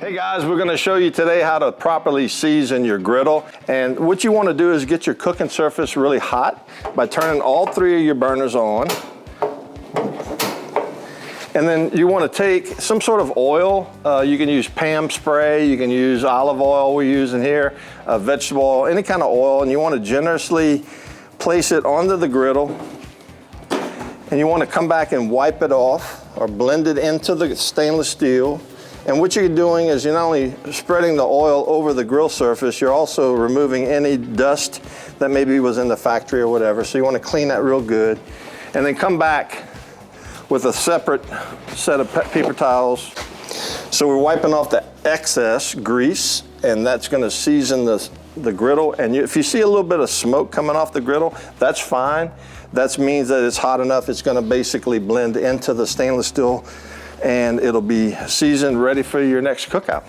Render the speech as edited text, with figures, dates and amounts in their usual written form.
Hey guys, we're gonna show you today how to properly season your griddle. And what you wanna do is get your cooking surface really hot by turning all three of your burners on. And then you wanna take some sort of oil. You can use Pam spray, you can use olive oil we're using here, vegetable oil, any kind of oil, and you wanna generously place it onto the griddle. And you wanna come back and wipe it off or blend it into the stainless steel. And what you're doing is you're not only spreading the oil over the grill surface, you're also removing any dust that maybe was in the factory or whatever. So you want to clean that real good. And then come back with a separate set of paper towels. So we're wiping off the excess grease, and that's going to season the griddle. And if you see a little bit of smoke coming off the griddle, that's fine. That means that it's hot enough, it's going to basically blend into the stainless steel, and it'll be seasoned, ready for your next cookout.